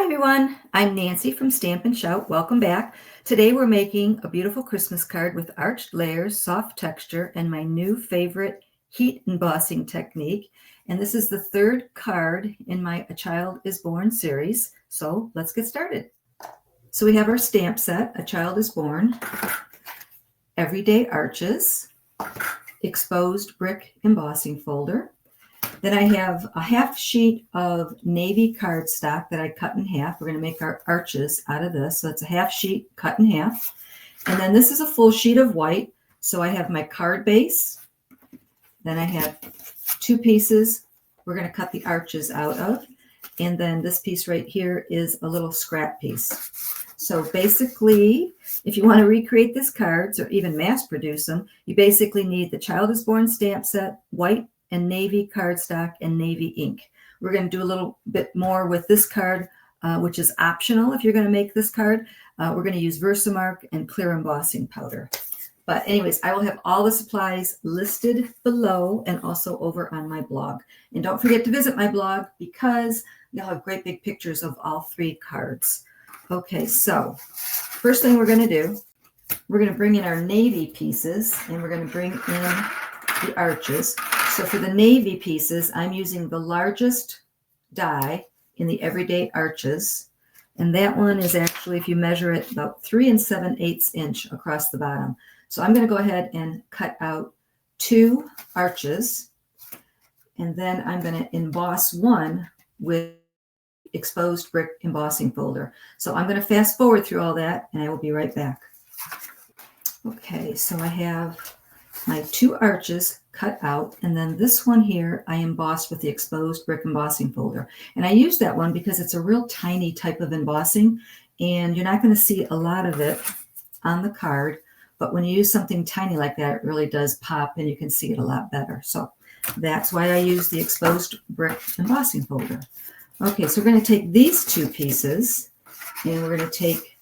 Hi everyone, I'm Nancy from Stampin' Shout. Welcome back. Today we're making a beautiful Christmas card with arched layers, soft texture, and my new favorite heat embossing technique. And this is the third card in my A Child is Born series. So let's get started. So we have our stamp set, A Child is Born, Everyday Arches, Exposed Brick Embossing Folder. Then I have a half sheet of navy cardstock that I cut in half. We're going to make our arches out of this. So it's a half sheet cut in half. And then this is a full sheet of white. So I have my card base. Then I have two pieces we're going to cut the arches out of. And then this piece right here is a little scrap piece. So basically, if you want to recreate these cards or even mass produce them, you basically need the Child is Born stamp set, white and navy cardstock, and navy ink. We're going to do a little bit more with this card, which is optional if you're going to make this card. We're going to use Versamark and clear embossing powder. But anyways, I will have all the supplies listed below and also over on my blog. And don't forget to visit my blog because you'll have great big pictures of all three cards. Okay, so first thing we're going to do, we're going to bring in our navy pieces and we're going to bring in the arches. So for the navy pieces, I'm using the largest die in the Everyday Arches. And that one is actually, if you measure it, about 3 7/8 inch across the bottom. So I'm going to go ahead and cut out 2 arches. And then I'm going to emboss one with exposed brick embossing folder. So I'm going to fast forward through all that and I will be right back. Okay, so I have my 2 arches cut out, and then this one here I embossed with the exposed brick embossing folder. And I use that one because it's a real tiny type of embossing, and you're not going to see a lot of it on the card, but when you use something tiny like that, it really does pop and you can see it a lot better. So that's why I use the exposed brick embossing folder. Okay, so we're going to take these 2 pieces, and we're going to take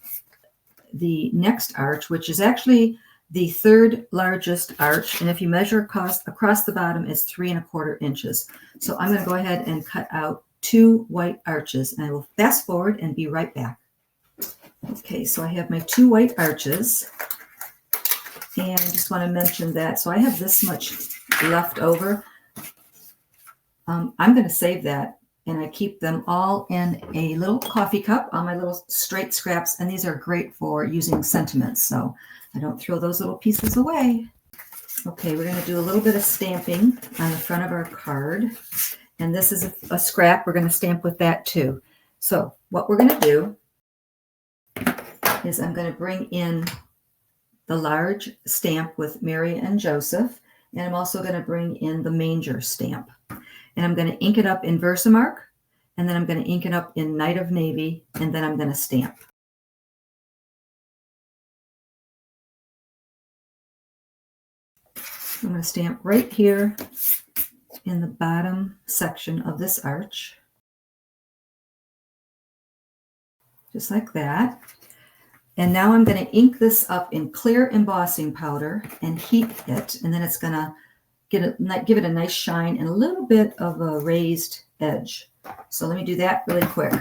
the next arch, which is actually the third largest arch, and if you measure across the bottom, it's 3 1/4 inches. So I'm going to go ahead and cut out 2 white arches, and I will fast forward and be right back. Okay, so I have my 2 white arches, and I just want to mention that. So I have this much left over. I'm going to save that, and I keep them all in a little coffee cup on my little straight scraps, and these are great for using sentiments. So I don't throw those little pieces away. Okay, we're going to do a little bit of stamping on the front of our card. And this is a scrap. We're going to stamp with that too. So what we're going to do is I'm going to bring in the large stamp with Mary and Joseph. And I'm also going to bring in the manger stamp. And I'm going to ink it up in Versamark. And then I'm going to ink it up in Night of Navy. And then I'm going to stamp. I'm going to stamp right here in the bottom section of this arch, just like that. And now I'm going to ink this up in clear embossing powder and heat it, and then it's going to give it a nice shine and a little bit of a raised edge. So let me do that really quick.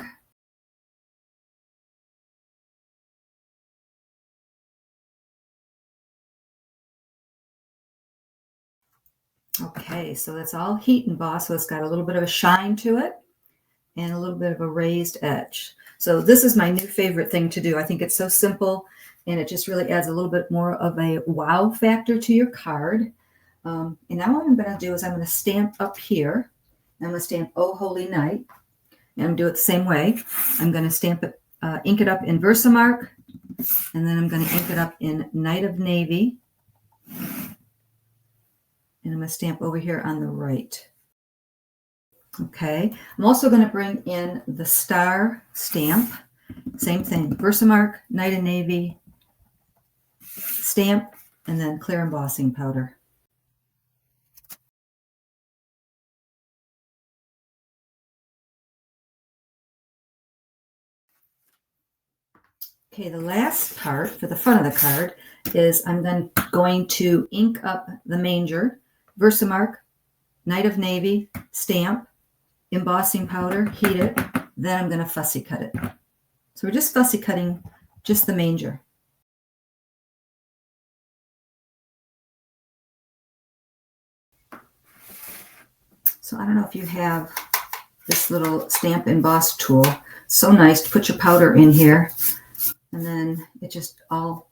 Okay, so that's all heat embossed, so it's got a little bit of a shine to it and a little bit of a raised edge. So this is my new favorite thing to do. I think it's so simple, and it just really adds a little bit more of a wow factor to your card. And now what I'm going to do is I'm going to stamp up here. I'm going to stamp Oh Holy Night, and I'm going to do it the same way. I'm going to stamp it, ink it up in Versamark, and then I'm going to ink it up in Night of Navy. And I'm going to stamp over here on the right. Okay, I'm also going to bring in the star stamp. Same thing, Versamark, Night of Navy, stamp, and then clear embossing powder. Okay, the last part for the front of the card is I'm then going to ink up the manger, Versamark, Night of Navy, stamp, embossing powder, heat it, Then I'm going to fussy cut it. So we're just fussy cutting just the manger. So I don't know if you have this little stamp emboss tool. So nice to put your powder in here, and then it just all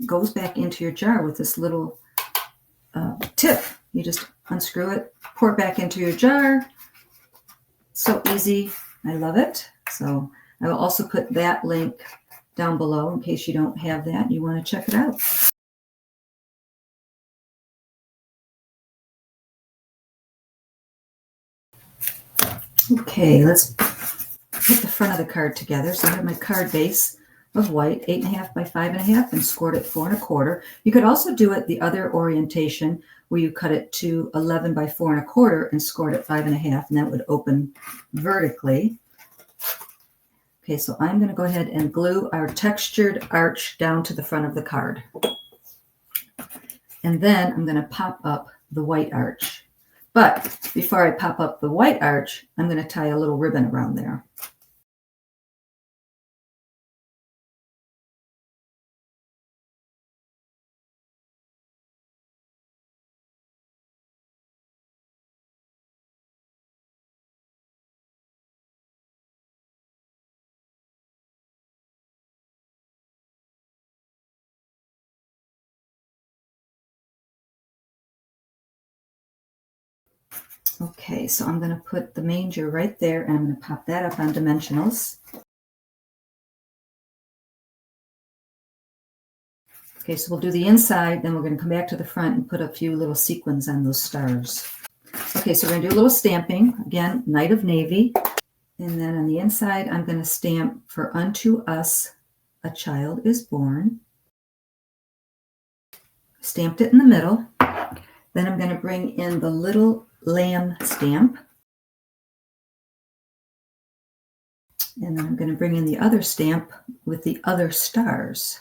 goes back into your jar with this little tip. You just unscrew it, pour it back into your jar. So easy. I love it. So I will also put that link down below in case you don't have that and you want to check it out. Okay, let's put the front of the card together. So I have my card base of white, 8.5 by 5.5, and scored it 4 1/4. You could also do it the other orientation where you cut it to 11 by 4 1/4 and scored it 5.5, and that would open vertically. Okay, so I'm going to go ahead and glue our textured arch down to the front of the card. And then I'm going to pop up the white arch. But before I pop up the white arch, I'm going to tie a little ribbon around there. Okay, so I'm going to put the manger right there, and I'm going to pop that up on dimensionals. Okay, so we'll do the inside, then we're going to come back to the front and put a few little sequins on those stars. Okay, so we're going to do a little stamping. Again, Night of Navy. And then on the inside, I'm going to stamp For Unto Us a Child is Born. Stamped it in the middle. Then I'm going to bring in the little lamb stamp. And then I'm going to bring in the other stamp with the other stars.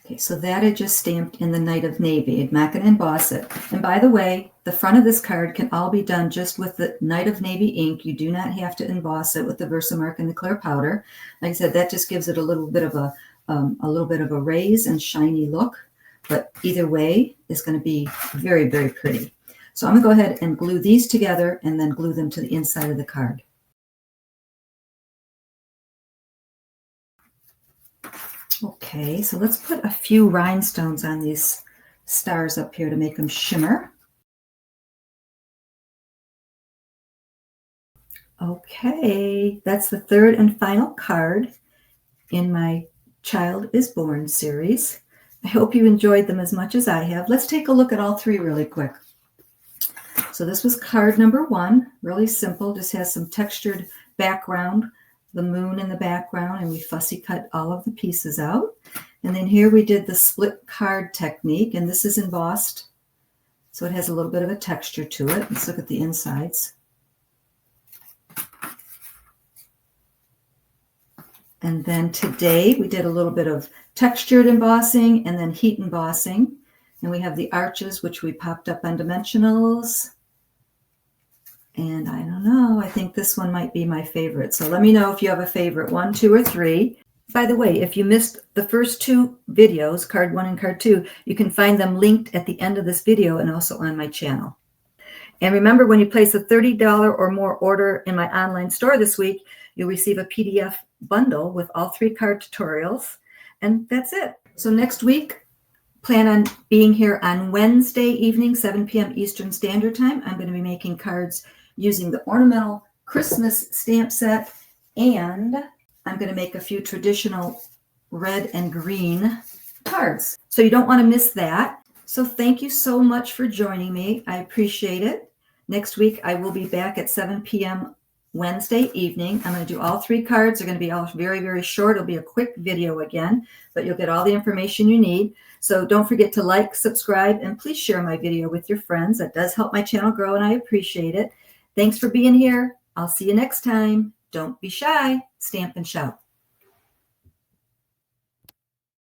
Okay, so that I just stamped in the Night of Navy. I'm not going to emboss it. And by the way, the front of this card can all be done just with the Night of Navy ink. You do not have to emboss it with the Versamark and the clear powder. Like I said, that just gives it a little bit of a raise and shiny look. But either way, it's going to be very, very pretty. So I'm going to go ahead and glue these together and then glue them to the inside of the card. Okay, so let's put a few rhinestones on these stars up here to make them shimmer. Okay, that's the third and final card in my Child is Born series. I hope you enjoyed them as much as I have. Let's take a look at all three really quick. So this was card number 1, really simple, just has some textured background, the moon in the background, and we fussy cut all of the pieces out. And then here we did the split card technique, and this is embossed, so it has a little bit of a texture to it. Let's look at the insides. And then today we did a little bit of textured embossing and then heat embossing. And we have the arches, which we popped up on dimensionals. And I don't know, I think this one might be my favorite. So let me know if you have a favorite, 1, 2, or 3. By the way, if you missed the first 2 videos, card 1 and card 2, you can find them linked at the end of this video and also on my channel. And remember, when you place a $30 or more order in my online store this week, you'll receive a PDF bundle with all 3 card tutorials. And that's it. So next week, plan on being here on Wednesday evening, 7 p.m. Eastern Standard Time. I'm going to be making cards using the ornamental Christmas stamp set, and I'm going to make a few traditional red and green cards. So you don't want to miss that. So thank you so much for joining me. I appreciate it. Next week, I will be back at 7 p.m. Wednesday evening. I'm going to do all 3 cards. They're going to be all very, very short. It'll be a quick video again, but you'll get all the information you need. So don't forget to like, subscribe, and please share my video with your friends. That does help my channel grow, and I appreciate it. Thanks for being here. I'll see you next time. Don't be shy. Stamp and shout.